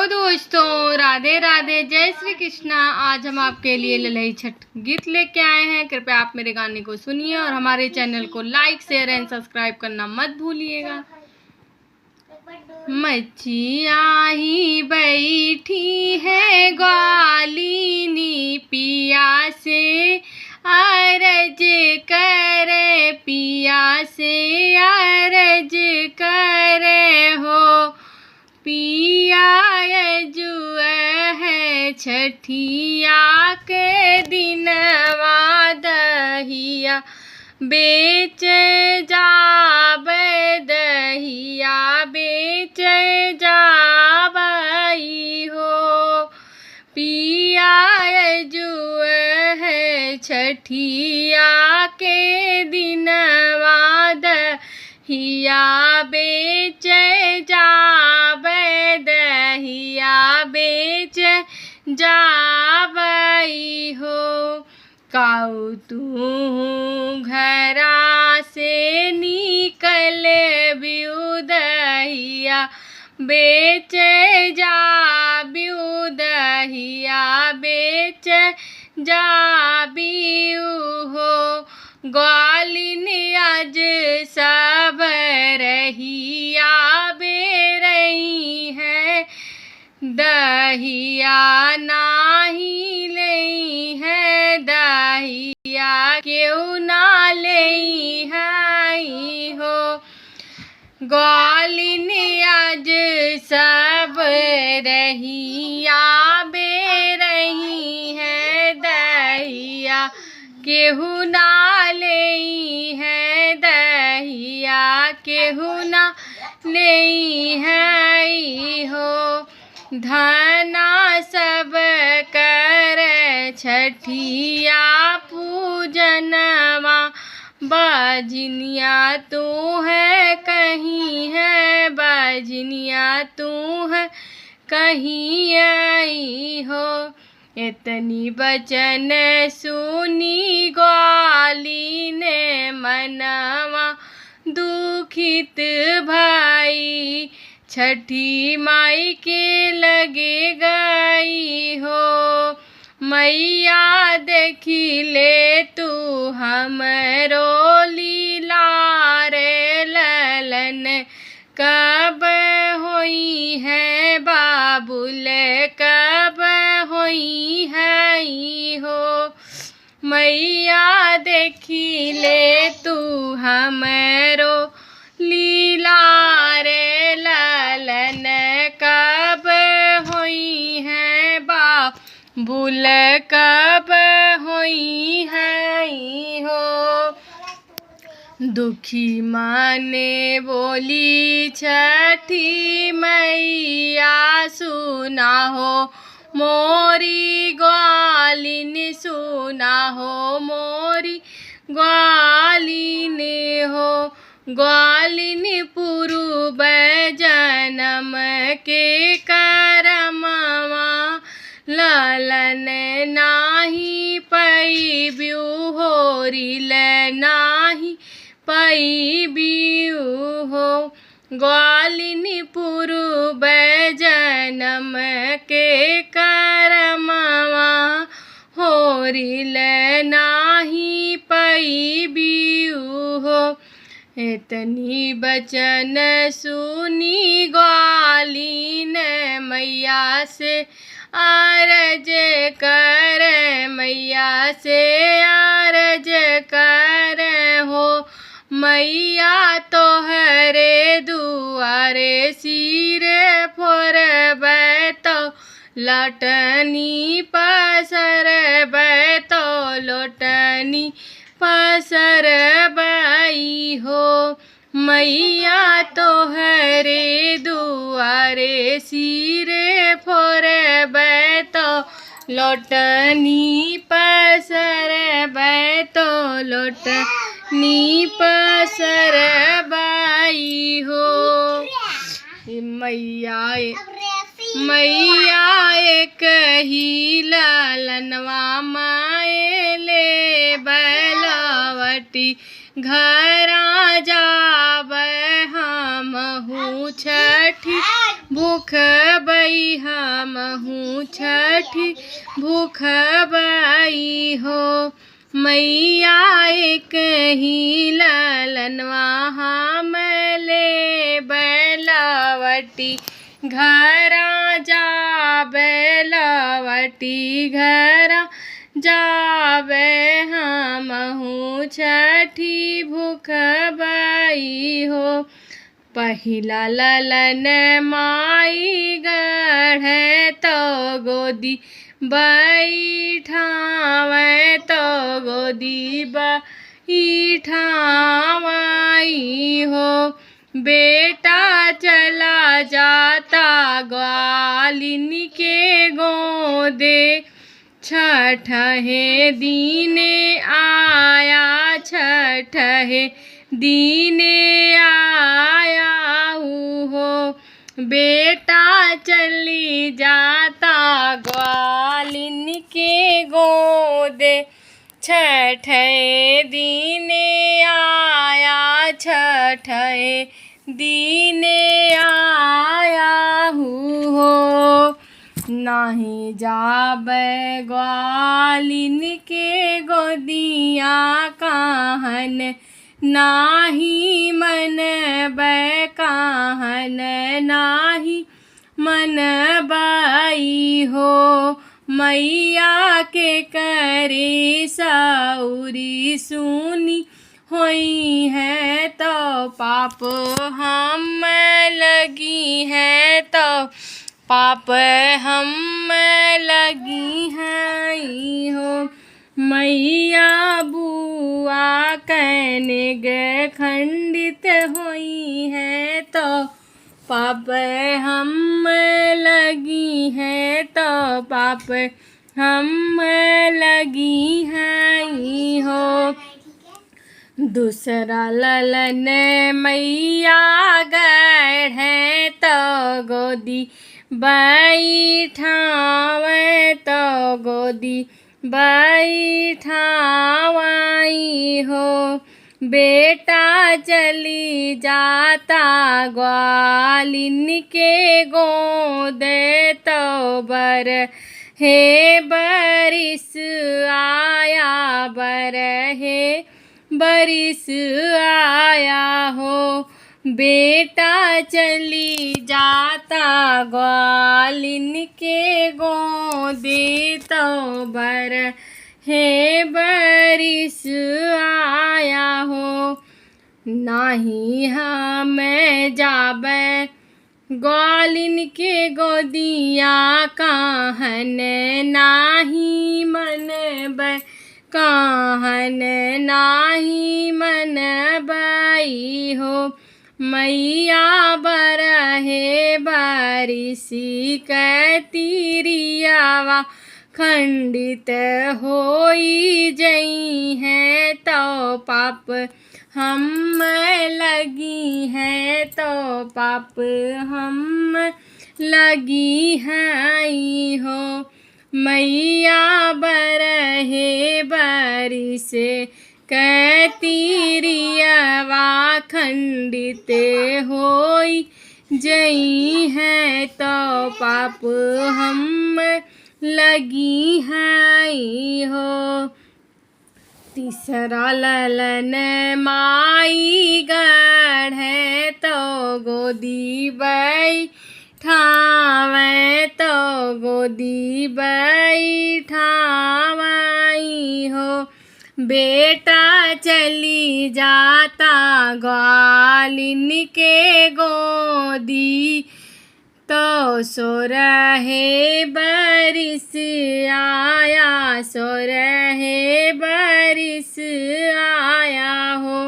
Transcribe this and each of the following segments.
Hello दोस्तों, राधे राधे, जय श्री कृष्णा। आज हम आपके लिए ललई छठ गीत लेके आए हैं। कृपया आप मेरे गाने को सुनिए और हमारे चैनल को लाइक शेयर एंड सब्सक्राइब करना मत भूलिएगा। मच्छिया ही बैठी है ग्वालिनी पिया से अरज करे, पिया से अरज करे हो। पिया जुआ है छठिया के दिनवा दहिया बेच जाबे, दहिया बेच जाबई हो। पिया जुआ है छठिया के दिनवा दहिया बेच जाबे, दहिया बेच जाबई हो। काऊ तू घरा से निकल बिउ, दहिया बेच जाबिउ, दहिया बेच जाबिउ हो। ग्वालिनी आज सब रहिया बेरई है, दहिया नाही लई है, दहिया क्यों ना लई है हो। ग्वालिनी आज सब रहिया बेरही है, दहिया केहू ना लई है, दहिया केहू ना लई है हो। धना सब कर छठिया पूजनवा, बाजनिया तू है कहीं है, बाजनिया तू है कहीं आई हो। इतनी बचन सुनी ग्वालिनी मनवा दुखित भाई, छठी माई के लगे गई हो। मैया देखी ले तू हमरो लीला रे, ललन कब होई है बाबुल, कब होई है हो। मैया देखी ले तू हमरो लीला रे, ललन कब होई है बाबुल, कब होई है हो। दुखी माने बोली छठी मैया, सुना हो मोरी ग्वालिनी, सुना हो मोरी ग्वालिनी हो। ग्वालिनी पूर्व जन्म के करमवा, ललन नाही पैबिउ, होरिल नाही पैबिउ हो। ग्वालिनी पूर्व जन्म के करमवा, होरिल नाही पैबिउ हो। इतनी बचन सुनी ग्वालिनी मैया से अरज कर, मैया से अरज कर हो। मैया तोहरे दुआरे सिर फोरबै तो लटनी पसरबै, तो लटनी पसरबै हो। मैया तोहरे दुआरे सिर फोरबै तो लटनी पसरबै, तो लटनी पसरबै हो। मैया एक ही ललनवा माए ले बैलावटी, घरा जाबै हमहू छठी भूख रखबई हमहू छठी भूखबई हो। मैया एक ही ललनवा हम ले बैलवटी घरा जाबे लवटी घरा जाबे हमहू छठी भूखबई हो। पहिला ललन माई गढ़े तो गोदी बैठावे तो गोदी बैठावई हो। बेटा चला जाता ग्वालिन के गोदे छठहे दीने आया छठहे दीने आया हो। बेटा चली जाता ग्वालिन के गोदे छठे दीने आया छठे दीने आया हो। नहीं जाबे ग्वालिन के गोदिया कहन नाही मन कहन नाही मन बाई हो। मैया के करे सौरी सुनी होई है तो पाप हम लगी है तो पाप हम लगी है हो। मैया बुआ कहने गे खंडित होई है तो पाप हम लगी है तो पाप हम लगी है हो। दूसरा ललन मैया गढ़े तो गोदी बैठावे तो गोदी बैठावई हो। बेटा चली जाता ग्वालिन के गोदे तो बर हे बरिस आया बर हे बरिस आया हो। बेटा चली जाता ग्वालिन के गोदे तो बर हे बरिस आया हो। नाही हमें जाबे ग्वालिन के गोदिया कहन नाही मन कहन नाही मन बई हो। मैया बरहे बारिशी कैतिरियावा खंडित होई जई है तो पाप हम लगी है तो पाप हम लगी है हो। मैया बरहे बारिश कैतिरियावा खंडित होई जई है तो पाप हम लगी है हो। तीसरा ललन माई गढ़े तो गोदी बैठावे तो गोदी बैठावई हो। बेटा चली जाता ग्वालिन के गोदी तो सोरहे बरिस आया सोरहे बरिस आया हो।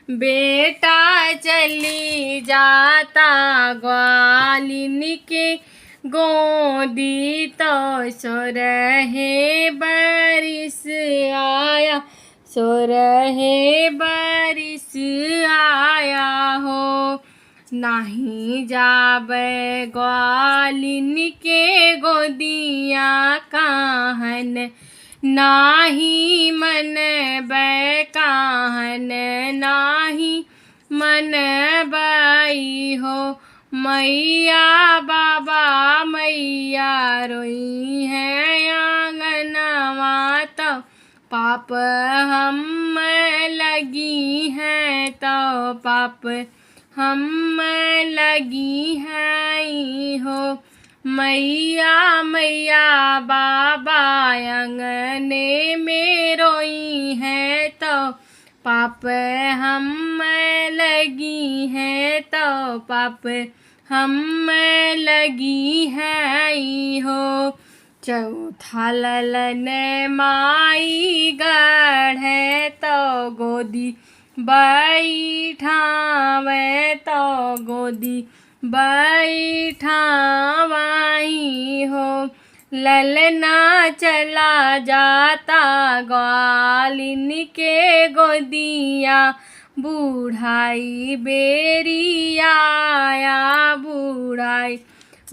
बेटा चली जाता ग्वालिन के गोदी तो सोरहे बरिस आया सोरहे बरिस आया हो। नहीं जाबे ग्वालिन के गोदिया कहन नाही मन काहन नाही मन बई हो। मैया बाबा मैया रोई है आंगनवा तो पाप हम लगी है तो पाप हम लगी है हो। मैया मैया बाबा अंगने में रोई है तो पाप हम लगी है तो पाप हम लगी है हो। चौथा ललन माई गढ़े तो गोदी बैठावे तो गोदी बैठावाई हो। ललना चला जाता ग्वालिन के गोदिया बूढ़ाई बेरी आया बूढ़ाई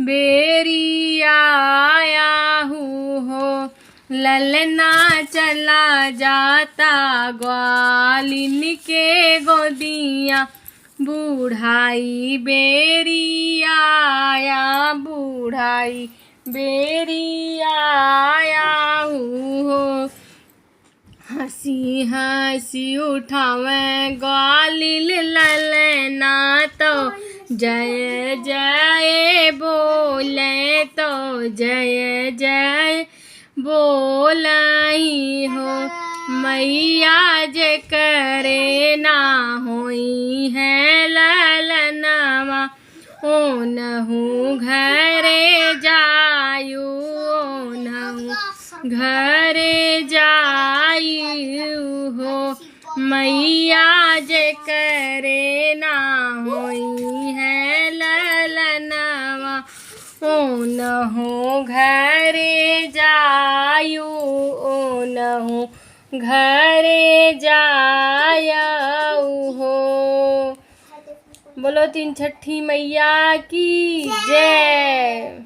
बेरी आया हो। ललना चला जाता ग्वालिन के गोदिया बूढ़ाई बेरी आया बूढ़ाई बेरी आया हो। हंसी हंसी उठावे ग्वालिन ललना तो जय जय बोले तो जय जय बोलाई हो। मैया जे करे ना होई है ललनवा ओनहु घरे जायु ओनहु घरे जायु हो। मैया जे करे ना होई है ललनवा ओनहु घरे जायु ओनहु घरे जायु हो। बोलो तीन छठी मैया की जय।